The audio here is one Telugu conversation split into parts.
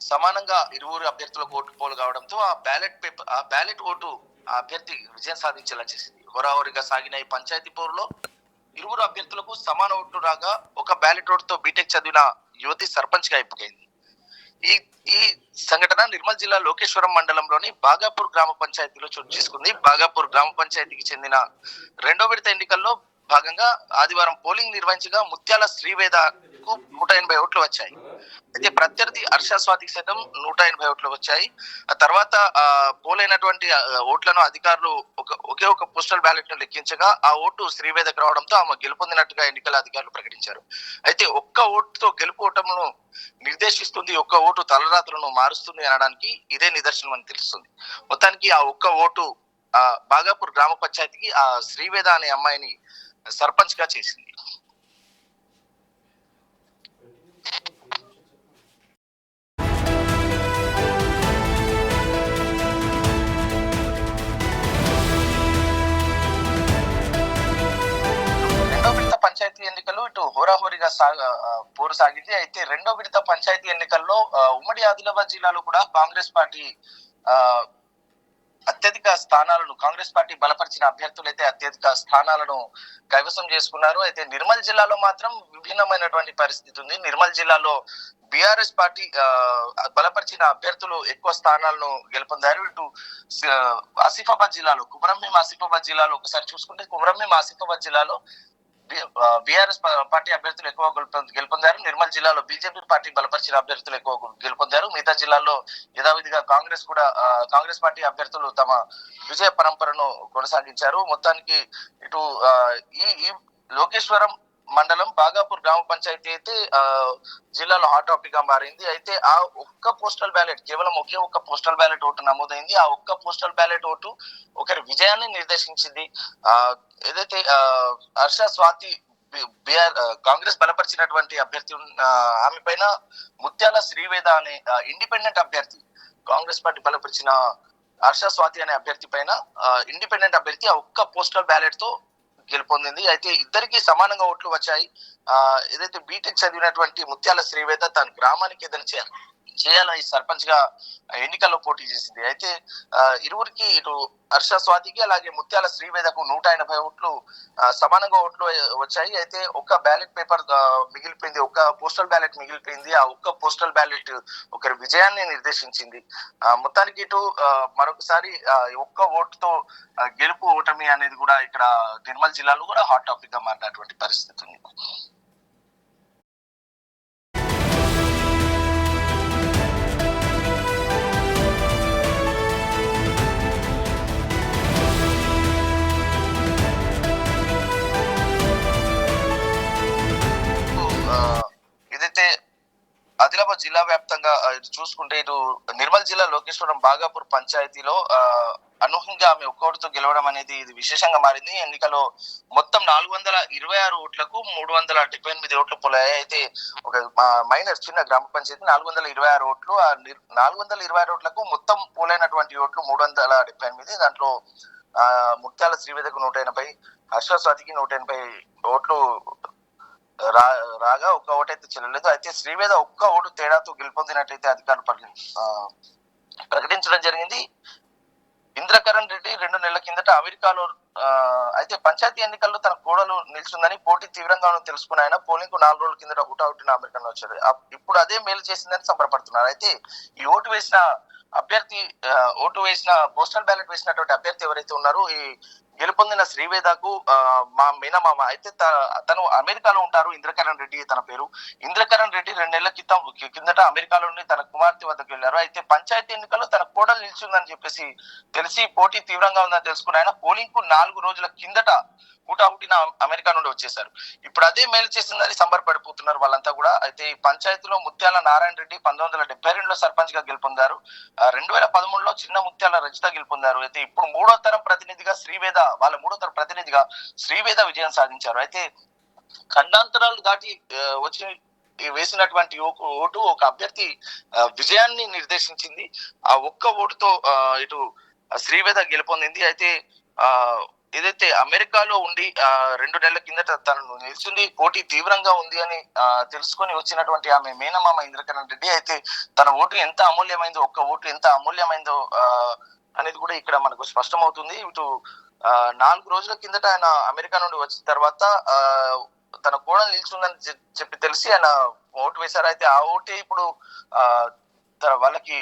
సమానంగా ఇరువురు అభ్యర్థులకు ఓటు పోలు కావడంతో ఆ బ్యాలెట్ ఓటు ఆ అభ్యర్థి విజయం సాధించేలా చేసింది. హోరాహోరీగా సాగిన ఈ పంచాయతీ పోరులో ఇరువురు అభ్యర్థులకు సమాన ఓట్లు రాగా ఒక బ్యాలెట్ ఓటుతో బీటెక్ చదివిన యువతి సర్పంచ్ గా ఎంపికైంది. ఈ ఈ సంఘటన నిర్మల్ జిల్లా లోకేశ్వరం మండలంలోని బాగాపూర్ గ్రామ పంచాయతీలో చోటు చేసుకుంది. బాగాపూర్ గ్రామ పంచాయతీకి చెందిన రెండో విడత ఎన్నికల్లో భాగంగా ఆదివారం పోలింగ్ నిర్వహించగా ముత్యాల శ్రీవేదకు 180 ఓట్లు వచ్చాయి. అయితే ప్రత్యర్థి హర్ష స్వాతికి సైతం 180 ఓట్లు వచ్చాయి. ఆ తర్వాత పోలైనటువంటి ఓట్లను అధికారులు ఒకే ఒక పోస్టల్ బ్యాలెట్ ను లెక్కించగా ఆ ఓటు శ్రీవేదకు రావడంతో ఆమె గెలుపొందినట్టుగా ఎన్నికల అధికారులు ప్రకటించారు. అయితే ఒక్క ఓటుతో గెలుపు ఓటమును నిర్దేశిస్తుంది, ఒక్క ఓటు తలరాత్రులను మారుస్తుంది అనడానికి ఇదే నిదర్శనం అని తెలుస్తుంది. మొత్తానికి ఆ ఒక్క ఓటు బాగాపూర్ గ్రామ పంచాయతీకి ఆ శ్రీవేద అనే అమ్మాయిని సర్పంచ్ గా చేసింది. పంచాయతీ ఎన్నికల్లో ఇటు హోరాహోరీగా పోరు సాగింది. అయితే రెండో విడత పంచాయతీ ఎన్నికల్లో ఉమ్మడి ఆదిలాబాద్ జిల్లాలో కూడా కాంగ్రెస్ పార్టీ అత్యధిక స్థానాలను కాంగ్రెస్ పార్టీ బలపరిచిన అభ్యర్థులు అయితే అత్యధిక స్థానాలను కైవసం చేసుకున్నారు. అయితే నిర్మల్ జిల్లాలో మాత్రం విభిన్నమైనటువంటి పరిస్థితి ఉంది. నిర్మల్ జిల్లాలో బీఆర్ఎస్ పార్టీ బలపరిచిన అభ్యర్థులు ఎక్కువ స్థానాలను గెలుపొందారు. ఇటు ఆసిఫాబాద్ జిల్లాలో కుమరంభీం ఆసిఫాబాద్ జిల్లాలో ఒకసారి చూసుకుంటే కుమరంభీం ఆసిఫాబాద్ జిల్లాలో బీఆర్ఎస్ పార్టీ అభ్యర్థులు ఎక్కువ గెలుపొందారు. నిర్మల్ జిల్లాలో బీజేపీ పార్టీ బలపరిచిన అభ్యర్థులు ఎక్కువ గెలుపొందారు. మిగతా జిల్లాల్లో యథావిధిగా కాంగ్రెస్ పార్టీ అభ్యర్థులు తమ విజయ పరంపరను కొనసాగించారు. మొత్తానికి ఇటు ఈ లోకేశ్వరం మండలం బాగాపూర్ గ్రామ పంచాయతీ అయితే జిల్లాలో హాట్ టాపిక్ గా మారింది. అయితే ఆ ఒక్క పోస్టల్ బ్యాలెట్ కేవలం ఒక్క పోస్టల్ బ్యాలెట్ ఓటు నమోదైంది. ఆ ఒక్క పోస్టల్ బ్యాలెట్ ఓటు ఒకరి విజయాన్ని నిర్దేశించింది. ఏదైతే హర్ష స్వాతి కాంగ్రెస్ బలపరిచినటువంటి అభ్యర్థి ఆమె పైన ముత్యాల శ్రీవేద అనే ఇండిపెండెంట్ అభ్యర్థి కాంగ్రెస్ పార్టీ బలపరిచిన హర్ష స్వాతి అనే అభ్యర్థి పైన ఇండిపెండెంట్ అభ్యర్థి ఆ ఒక్క పోస్టల్ బ్యాలెట్ తో గెలుపొందింది. అయితే ఇద్దరికి సమానంగా ఓట్లు వచ్చాయి. ఏదైతే బీటెక్ చదివినటువంటి ముత్యాల శ్రీవేద తన గ్రామానికి ఏదైనా చేయాలని సర్పంచ్ గా ఎన్నికల్లో పోటీ చేసింది. అయితే ఇరువురికి ఇటు హర్ష స్వాతికి అలాగే ముత్యాల శ్రీవేదకు 180 ఓట్లు సమానంగా ఓట్లు వచ్చాయి. అయితే ఒక్క బ్యాలెట్ పేపర్ మిగిలిపోయింది, ఒక్క పోస్టల్ బ్యాలెట్ మిగిలిపోయింది. ఆ ఒక్క పోస్టల్ బ్యాలెట్ ఒకరి విజయాన్ని నిర్దేశించింది. మొత్తానికి ఇటు మరొకసారి ఒక్క ఓటుతో గెలుపు ఓటమి అనేది కూడా ఇక్కడ నిర్మల్ జిల్లాలో కూడా హాట్ టాపిక్ గా మారినటువంటి పరిస్థితి ఉంది. ఏదైతే ఆదిలాబాద్ జిల్లా వ్యాప్తంగా చూసుకుంటే ఇటు నిర్మల్ జిల్లా లోకేశ్వరం బాగాపూర్ పంచాయతీలో అనూహ్యంగా ఆమె ఒక్కోటితో గెలవడం అనేది ఇది విశేషంగా మారింది. ఎన్నికలో మొత్తం 426 ఓట్లకు 378 ఓట్లు పోలాయి. అయితే ఒక మైనర్ చిన్న గ్రామ పంచాయతీ 426 ఓట్లు. ఆ 426 ఓట్లకు మొత్తం పోలైనటువంటి ఓట్లు 378. దాంట్లో ముత్యాల శ్రీవేదకు 180, హర్ష స్వాతికి 180 ఓట్లు రాగా ఒక్క ఓటు అయితే చెల్లలేదు. అయితే శ్రీవేద ఒక్క ఓటు తేడాతో గెలుపొందినట్లయితే అధికారులు ప్రకటించడం జరిగింది. ఇంద్రకరణ్ రెడ్డి 2 నెలల కిందట అమెరికాలో అయితే పంచాయతీ ఎన్నికల్లో తన కోడలు నిలిచిందని పోటీ తీవ్రంగా తెలుసుకున్న ఆయన పోలింగ్ కు 4 రోజుల కిందట హుటాహుటిన అమెరికాలో వచ్చారు. ఇప్పుడు అదే మేలు చేసిందని సంబరపడుతున్నారు. అయితే ఈ ఓటు వేసిన పోస్టల్ బ్యాలెట్ వేసినటువంటి అభ్యర్థి ఎవరైతే ఉన్నారో ఈ గెలుపొందిన శ్రీవేదకు మా మేనమామ అయితే తను అమెరికాలో ఉంటారు. ఇంద్రకరణ్ రెడ్డి తన పేరు. ఇంద్రకరణ్ రెడ్డి 2 నెలల కిందట అమెరికాలో నుండి తన కుమార్తె వద్దకు వెళ్లారు. అయితే పంచాయతీ ఎన్నికల్లో తన కోడలు నిలిచిందని చెప్పేసి తెలిసి పోటీ తీవ్రంగా ఉందని తెలుసుకున్న ఆయన పోలింగ్ కు 4 రోజుల కిందట హుటాహుటిన అమెరికా నుండి వచ్చేసారు. ఇప్పుడు అదే మేలు చేసిందని సంబరపడిపోతున్నారు వాళ్ళంతా కూడా. అయితే ఈ పంచాయతీలో ముత్యాల నారాయణ రెడ్డి 1972లో సర్పంచ్ గా గెలుపొందారు. 2013లో చిన్న ముత్యాల రజిత గెలుపొందారు. అయితే ఇప్పుడు మూడో తరం ప్రతినిధిగా శ్రీవేద విజయం సాధించారు. అయితే ఖండాంతరాలు దాటి వచ్చి వేసినటువంటి ఓటు ఒక అభ్యర్థి విజయాన్ని నిర్దేశించింది. ఆ ఒక్క ఓటుతో ఇటు శ్రీవేద గెలుపొందింది. అయితే ఏదైతే అమెరికాలో ఉండి 2 నెలల కిందట తను నిలిచింది, పోటీ తీవ్రంగా ఉంది అని తెలుసుకొని వచ్చినటువంటి ఆమె మేనమామ ఇంద్రకరణ్ రెడ్డి అయితే తన ఓటు ఎంత అమూల్యమైందో, ఒక్క ఓటు ఎంత అమూల్యమైందో అనేది కూడా ఇక్కడ మనకు స్పష్టమవుతుంది. ఇటు 4 రోజుల కిందట ఆయన అమెరికా నుండి వచ్చిన తర్వాత తన కోడలు నిల్చుందని చెప్పి తెలిసి ఆయన ఓటు వేశారు. అయితే ఆ ఓటే ఇప్పుడు ఆ వాళ్ళకి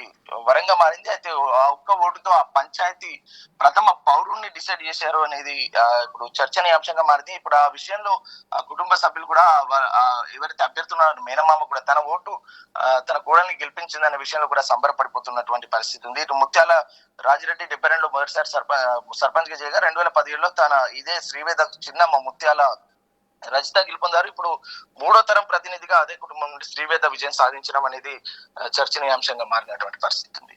వరంగా మారింది. అయితే ఆ ఒక్క ఓటుతో ఆ పంచాయతీ ప్రథమ పౌరుణ్ణి డిసైడ్ చేశారు అనేది ఇప్పుడు చర్చనీయాంశంగా మారింది. ఇప్పుడు ఆ విషయంలో ఆ కుటుంబ సభ్యులు కూడా ఎవరైతే అభ్యర్థున్నారో మేనమామ కూడా తన ఓటు తన కోడల్ని గెలిపించిందనే విషయంలో కూడా సంబరపడిపోతున్నటువంటి పరిస్థితి ఉంది. ఇటు ముత్యాల రాజిరెడ్డి 72లో మొదటిసారి సర్పంచ్ గా చేయగా 2017లో తన ఇదే శ్రీవేద చిన్నమ్మ ముత్యాల రజిత గెలుపొందారు. ఇప్పుడు 3వ తరం ప్రతినిధిగా అదే కుటుంబం నుండి శ్రీవేద విజయం సాధించడం అనేది చర్చనీయాంశంగా మారినటువంటి పరిస్థితి ఉంది.